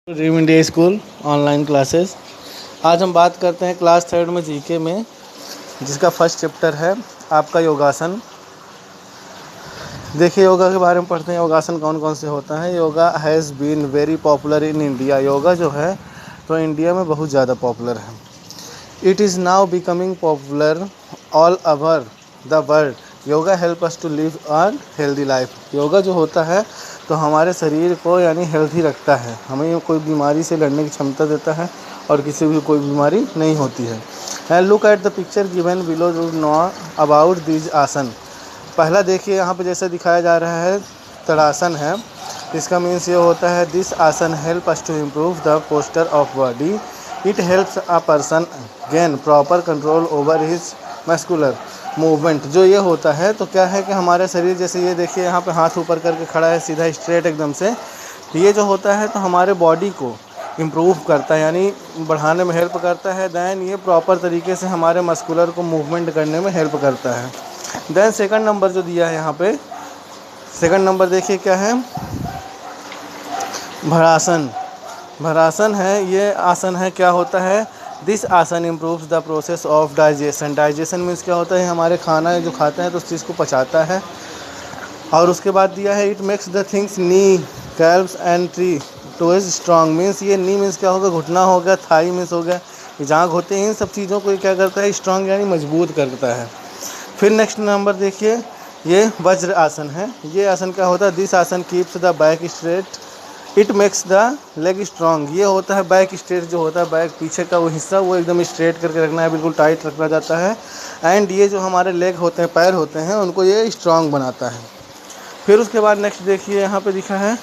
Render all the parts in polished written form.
Dream India school online classes. आज हम बात करते हैं क्लास थर्ड में जीके में, जिसका फर्स्ट चैप्टर है आपका योगासन। देखिए, योगा के बारे में पढ़ते हैं। योगासन कौन कौन से होता है। Yoga has been very popular in India. Yoga जो है तो इंडिया में बहुत ज़्यादा पॉपुलर है। It is now becoming popular all over the world. Yoga help us to live a healthy life. Yoga जो होता है तो हमारे शरीर को यानी हेल्थी रखता है, हमें कोई बीमारी से लड़ने की क्षमता देता है और किसी भी कोई बीमारी नहीं होती है। And look at the picture given below to know about this asana. पहला देखिए, यहाँ पे जैसे दिखाया जा रहा है तड़ासन है। इसका मीन्स ये होता है this asana help us to improve the posture of body. It helps a person gain proper control over his muscular movement. जो ये होता है तो क्या है कि हमारे शरीर, जैसे ये देखिए यहाँ पे हाथ ऊपर करके खड़ा है सीधा स्ट्रेट एकदम से, ये जो होता है तो हमारे बॉडी को इम्प्रूव करता है यानी बढ़ाने में हेल्प करता है। दैन ये प्रॉपर तरीके से हमारे मस्कुलर को मूवमेंट करने में हेल्प करता है। दैन सेकंड नंबर जो दिया है यहाँ पे, सेकंड नंबर देखिए क्या है, भरासन। भरासन है, ये आसन है। क्या होता है, दिस आसन improves the process of digestion. Digestion means क्या होता है, हमारे खाना जो खाते हैं तो उस चीज़ को पचाता है। और उसके बाद दिया है it makes the things knee calves and tree toes strong. Means ये नी मीन्स क्या होगा, घुटना हो गया, थाई मीन्स हो गया, जाँघ होते हैं, इन सब चीज़ों को क्या करता है, स्ट्रॉन्ग यानी मजबूत करता है। फिर नेक्स्ट नंबर देखिए, ये वज्र आसन है। ये आसन क्या होता है, दिस आसन keeps the back straight. It makes the leg strong. ये होता है बैक स्ट्रेट, जो होता है बैक पीछे का वो हिस्सा वो एकदम स्ट्रेट करके रखना है, बिल्कुल टाइट रखा जाता है। एंड ये जो हमारे लेग होते हैं, पैर होते हैं, उनको ये स्ट्रॉन्ग बनाता है। फिर उसके बाद नेक्स्ट देखिए, यहाँ पे लिखा है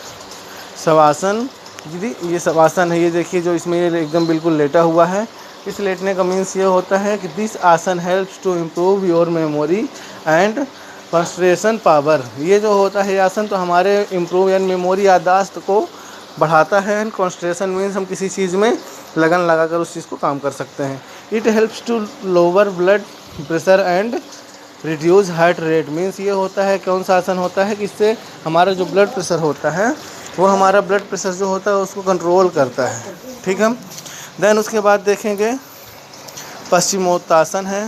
शवासन। दीदी ये शवासन है, ये देखिए जो इसमें ये एकदम बिल्कुल लेटा हुआ है। इस लेटने का मीन्स ये होता है कि this asana helps to improve your memory and concentration power. ये जो होता है आसन तो हमारे इम्प्रूव यानी मेमोरी याददाश्त को बढ़ाता है। एंड कंसंट्रेशन मीन्स हम किसी चीज़ में लगन लगाकर उस चीज़ को काम कर सकते हैं। It helps to lower blood pressure and reduce heart rate. Means ये होता है, कौन सा आसन होता है कि इससे हमारा जो ब्लड प्रेशर होता है वो हमारा ब्लड प्रेशर जो होता है उसको कंट्रोल करता है। ठीक है। देन उसके बाद देखेंगे पश्चिमोत्तासन है।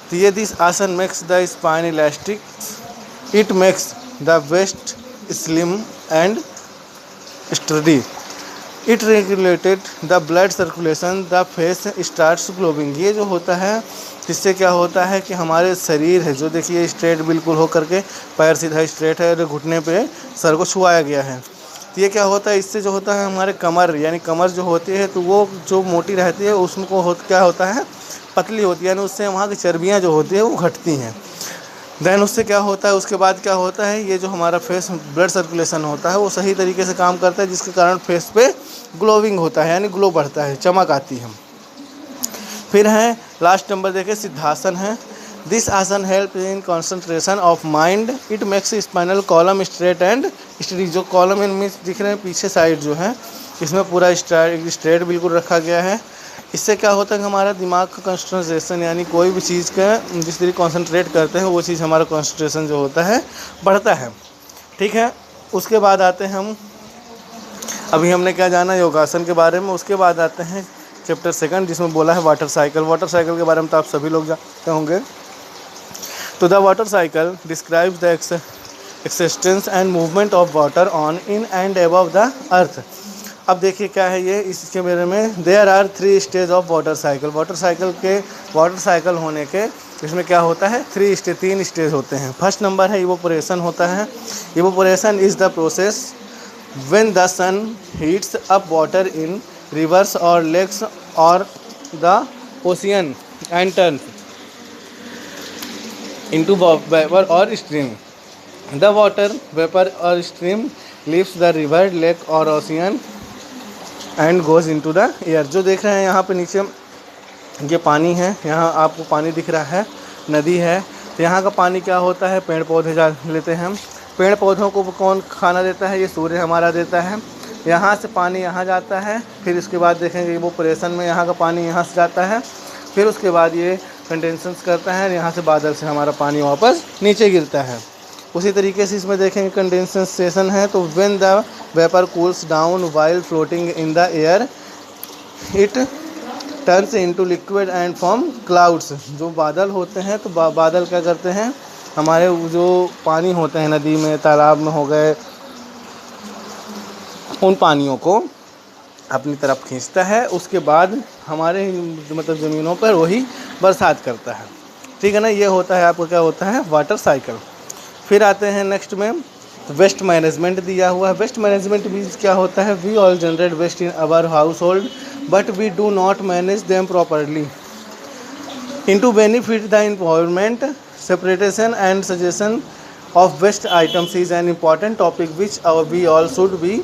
तो ये this asana makes the spine elastic. It makes the waist slim and study. It regulated the blood circulation, the face starts glowing. ये जो होता है इससे क्या होता है कि हमारे शरीर है जो देखिए स्ट्रेट बिल्कुल हो करके, पैर सीधा स्ट्रेट है और घुटने पे सर को छुआया गया है। तो ये क्या होता है, इससे जो होता है हमारे कमर यानी कमर जो होती है तो वो जो मोटी रहती है उसको क्या होता है, पतली होती है, यानी उससे वहाँ की चर्बियाँ जो होती है वो घटती हैं। देन उससे क्या होता है, उसके बाद क्या होता है, ये जो हमारा फेस ब्लड सर्कुलेशन होता है वो सही तरीके से काम करता है, जिसके कारण फेस पे ग्लोविंग होता है यानी ग्लो बढ़ता है, चमक आती है। फिर है लास्ट नंबर देखें, सिद्धासन है। This asana help in concentration of mind. It makes spinal column straight and study. जो कॉलम इनमें दिख रहे हैं पीछे साइड जो है, इसमें पूरा स्ट्रेट बिल्कुल रखा गया है। इससे क्या होता है कि हमारा दिमाग का कंसंट्रेशन यानी कोई भी चीज़ का जिस तरीके कॉन्सेंट्रेट करते हैं वो चीज़ हमारा कंसंट्रेशन जो होता है बढ़ता है। ठीक है। उसके बाद आते हैं हम, अभी हमने क्या जाना योगासन के बारे में। उसके बाद आते हैं चैप्टर सेकंड, जिसमें बोला है वाटर साइकिल। वाटर साइकिल के बारे में तो आप सभी लोग जानते होंगे। तो the water cycle describes the existence and movement of water on in and above the earth. अब देखिए क्या है ये, इसके बारे में there are 3 stage of water cycle. Water cycle होने के इसमें क्या होता है, 3 स्टेज होते हैं। फर्स्ट नंबर है इवोपोरेशन होता है। Evaporation is the process when the sun heats up water in rivers or lakes or the ocean and turns into vapor or stream. The water vapor or stream leaves the river, lake or ocean and goes into the air. जो देख रहे हैं यहाँ पे नीचे ये पानी है, यहाँ आपको पानी दिख रहा है, नदी है। तो यहाँ का पानी क्या होता है, पेड़ पौधे जा लेते हैं। पेड़ पौधों को कौन खाना देता है, ये सूर्य हमारा देता है। यहाँ से पानी यहाँ जाता है, फिर उसके बाद देखेंगे इवोपोरेशन में यहाँ का पानी यहाँ से जाता है, फिर उसके बाद ये कंडेंसेशन करता है, यहाँ से बादल से हमारा पानी वापस नीचे गिरता है। उसी तरीके से इसमें देखेंगे कंडेंसेशन है, तो when the vapour cools down while floating in the air it turns into liquid and form clouds. जो बादल होते हैं तो बादल क्या करते हैं, हमारे जो पानी होते हैं नदी में तालाब में हो गए, उन पानियों को अपनी तरफ खींचता है, उसके बाद हमारे मतलब ज़मीनों पर वही बरसात करता है। ठीक है ना, ये होता है आपको क्या होता है, वाटर साइकिल। फिर आते हैं नेक्स्ट में वेस्ट मैनेजमेंट दिया हुआ है। वेस्ट मैनेजमेंट मीन्स क्या होता है, we all generate waste in our household but we do not manage them properly in to benefit the environment. Separation and suggestion of waste items is an important topic which we all should be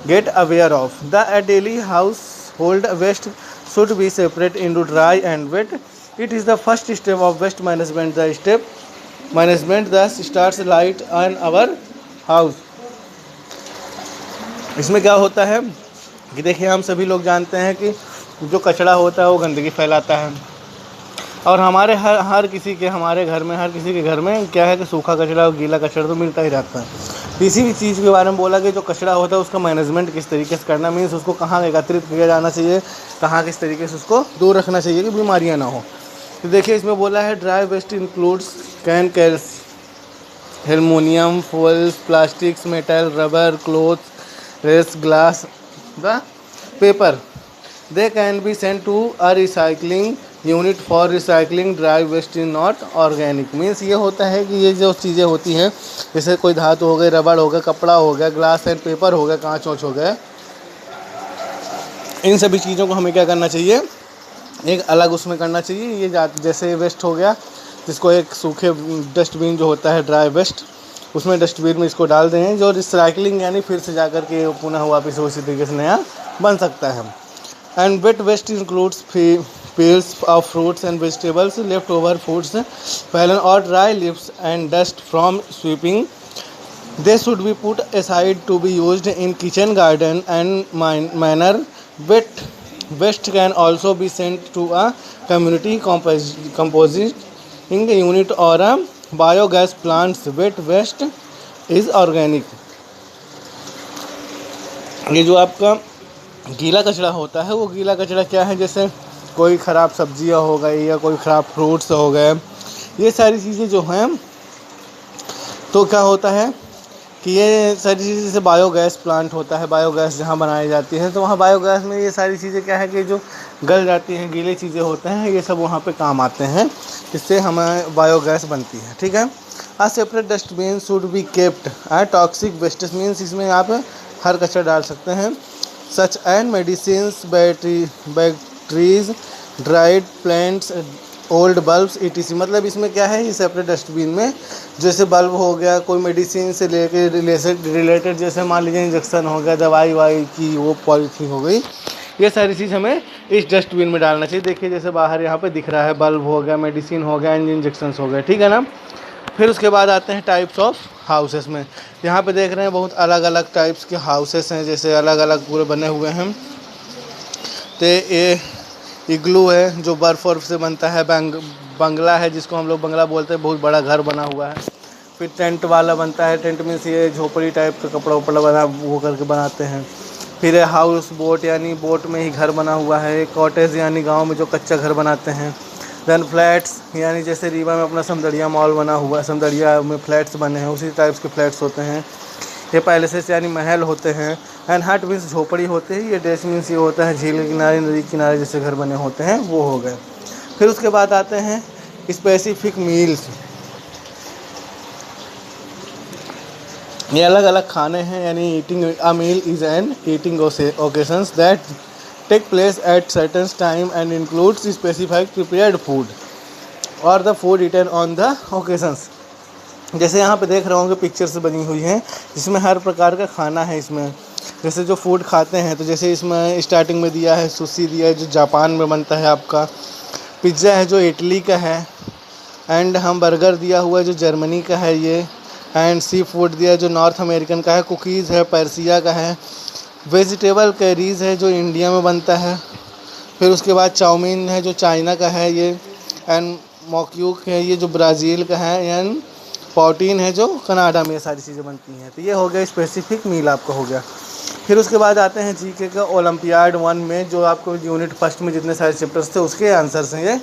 get aware of. The daily household waste should be separate into dry and wet. It is the first step of waste management. The step management thus starts light on our house. इसमें क्या होता है कि देखिए, हम सभी लोग जानते हैं कि जो कचरा होता है वो गंदगी फैलाता है, और हमारे हर किसी के हमारे घर में हर किसी के घर में क्या है कि सूखा कचरा और गीला कचरा तो मिलता ही रहता है। किसी भी चीज़ के बारे में बोला कि जो कचरा होता है उसका मैनेजमेंट किस तरीके से करना, मीन्स उसको कहाँ एकत्रित किया जाना चाहिए, कहाँ किस तरीके से उसको दूर रखना चाहिए कि बीमारियाँ ना हो। तो देखिए इसमें बोला है dry waste includes can cans harmonium foils plastics metal rubber cloth rags glass the paper they can be sent to a recycling unit for recycling dry waste in not organic. Means ये होता है कि ये जो चीज़ें होती हैं जैसे कोई धातु हो गई, रबड़ हो गया, कपड़ा हो गया, ग्लास एंड पेपर हो गया, कांच वोच हो गया, इन सभी चीज़ों को हमें क्या करना चाहिए, एक अलग उसमें करना चाहिए। ये जैसे वेस्ट हो गया जिसको एक सूखे डस्टबिन जो होता है ड्राई वेस्ट, उसमें डस्टबिन में इसको डाल दें, जो रिसाइकलिंग यानी फिर से जा कर के पुनः वापस उसी तरीके से नया बन सकता है। And wet waste includes peels of fruits and vegetables, leftover foods, fallen or dry leaves and dust from sweeping. They should be put aside to be used in kitchen, garden and manner. Wet waste can also be sent to a community composting unit or a biogas plants. Wet waste is organic. ये जो आपका गीला कचरा होता है वो गीला कचरा क्या है, जैसे कोई ख़राब सब्जियां हो गई या कोई ख़राब फ्रूट्स हो गए, ये सारी चीज़ें जो हैं तो क्या होता है कि ये सारी चीज़ें जैसे बायोगैस प्लांट होता है, बायोगैस जहाँ बनाई जाती है तो वहाँ बायोगैस में ये सारी चीज़ें क्या है कि जो गल जाती हैं, गीले चीज़ें होते हैं, ये सब वहाँ पे काम आते हैं, इससे हमें बायोगैस बनती है। ठीक है। A separate dustbin should be kept. Toxic waste means इसमें आप हर कचरा डाल सकते हैं, such and medicines batteries dried plants old bulbs ETC। मतलब इसमें क्या है, ये सेपरेट डस्टबिन में जैसे बल्ब हो गया, कोई मेडिसिन से लेके रिलेटेड जैसे मान लीजिए इंजेक्शन हो गया, दवाई वाई की वो पॉलिथीन हो गई, ये सारी चीज़ हमें इस डस्टबिन में डालना चाहिए। देखिए जैसे बाहर यहाँ पे दिख रहा है, बल्ब हो गया, मेडिसिन हो गया, इंजेक्शन हो गए। ठीक है ना। फिर उसके बाद आते हैं टाइप्स ऑफ हाउसेस में। यहाँ पे देख रहे हैं बहुत अलग अलग टाइप्स के हाउसेस हैं, जैसे अलग अलग पूरे बने हुए हैं। तो ये इग्लू है जो बर्फ़ वर्फ से बनता है, बंगला है जिसको हम लोग बंगला बोलते हैं, बहुत बड़ा घर बना हुआ है। फिर टेंट वाला बनता है, टेंट मीन्स ये झोपड़ी टाइप का कपड़ा उपड़ा बना वो करके बनाते हैं। फिर है हाउस बोट यानी बोट में ही घर बना हुआ है। कॉटेज यानी गांव में जो कच्चा घर बनाते हैं। देन फ्लैट्स यानी जैसे रीवा में अपना समदड़िया मॉल बना हुआ है, समदड़िया में फ्लैट्स बने हैं, उसी टाइप्स के फ्लैट्स होते हैं। ये पैलेसेस यानी महल होते हैं। एंड हट मीन्स झोपड़ी होते हैं। ये डेस मीन्स ये होता है झील के किनारे, नदी के किनारे जैसे घर बने होते हैं वो हो गए। फिर उसके बाद आते हैं स्पेसिफिक मील्स। ये अलग अलग खाने हैं, यानी eating a meal is an eating occasions that take place at certain time and includes specified prepared food or the food eaten on the occasions. जैसे यहाँ पे देख रहे होंगे पिक्चर से बनी हुई हैं, जिसमें हर प्रकार का खाना है। इसमें जैसे जो फूड खाते हैं तो जैसे इसमें स्टार्टिंग में दिया है सुशी दिया है जो जापान में बनता है आपका, पिज़्ज़ा है जो इटली का है, एंड हम बर्गर दिया हुआ है जो जर्मनी का है ये, एंड सी फूड दिया है जो नॉर्थ अमेरिकन का है, कुकीज़ है पर्सिया का है, वेजिटेबल कैरीज़ है जो इंडिया में बनता है। फिर उसके बाद चाउमीन है जो चाइना का है ये, एंड मोक्यूक है ये जो ब्राज़ील का है, एंड 14 है जो कनाडा में ये सारी चीज़ें बनती हैं। तो ये हो गया स्पेसिफिक मील आपका हो गया। फिर उसके बाद आते हैं जीके का ओलंपियाड 1 में जो आपको यूनिट फर्स्ट में जितने सारे चैप्टर्स थे उसके आंसर्स हैं ये।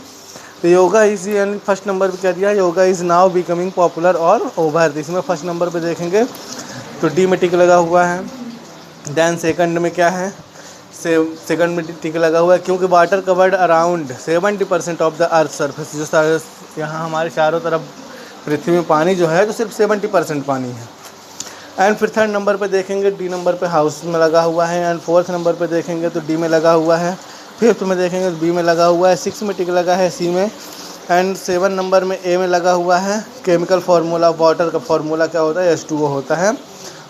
तो योगा इज यानी फर्स्ट नंबर पे क्या दिया, yoga is now becoming popular और ओवर। तो इसमें फर्स्ट नंबर पे देखेंगे तो डी में टिक लगा हुआ है। देन सेकंड में क्या है, सेकंड में टिक लगा हुआ है क्योंकि water covered around 70% of the earth surface. जो सारे यहाँ हमारे चारों तरफ पृथ्वी में पानी जो है तो सिर्फ 70% पानी है। एंड फिर थर्ड नंबर पे देखेंगे डी नंबर पे हाउस में लगा हुआ है। एंड फोर्थ नंबर पे देखेंगे तो डी में लगा हुआ है। फिफ्थ में देखेंगे तो बी में लगा हुआ है। 6 में टिक लगा है सी में। एंड 7 नंबर में ए में लगा हुआ है। केमिकल फार्मूला वाटर का फार्मूला क्या होता है, H2O होता है,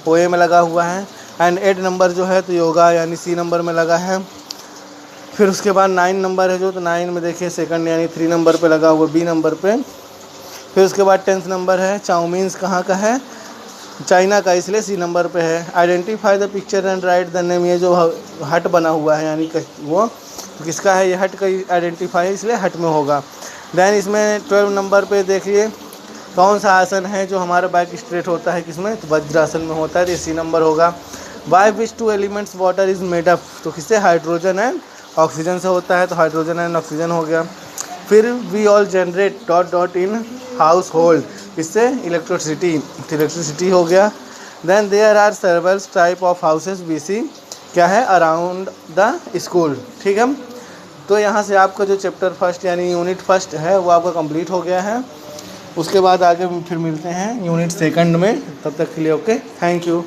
वो ए में लगा हुआ है। एंड 8 नंबर जो है तो योगा यानी सी नंबर में लगा है। फिर उसके बाद 9 नंबर है जो, तो 9 में देखिए सेकंड यानी 3 नंबर पे लगा हुआ बी नंबर पे। फिर उसके बाद 10th नंबर है, चाउमीन्स कहाँ का है, चाइना का, इसलिए सी नंबर पे है। Identify the picture and right the name, ये जो हट बना हुआ है यानी वो किसका है, ये हट का आइडेंटिफाई इसलिए हट में होगा। देन इसमें 12 नंबर पे देखिए कौन सा आसन है जो हमारा बैक स्ट्रेट होता है, किसमें, तो वज्रासन में होता है, तो सी नंबर होगा। By which 2 elements water is made up, तो किससे, हाइड्रोजन एंड ऑक्सीजन से होता है, तो हाइड्रोजन एंड ऑक्सीजन हो गया। फिर we all generate dot dot in household, इससे इलेक्ट्रिसिटी हो गया। Then there are several type of houses we see, क्या है, अराउंड द स्कूल। ठीक है, तो यहाँ से आपका जो चैप्टर फर्स्ट यानी यूनिट फर्स्ट है वो आपका कंप्लीट हो गया है। उसके बाद आगे फिर मिलते हैं यूनिट सेकंड में, तब तक के लिए ओके, थैंक यू।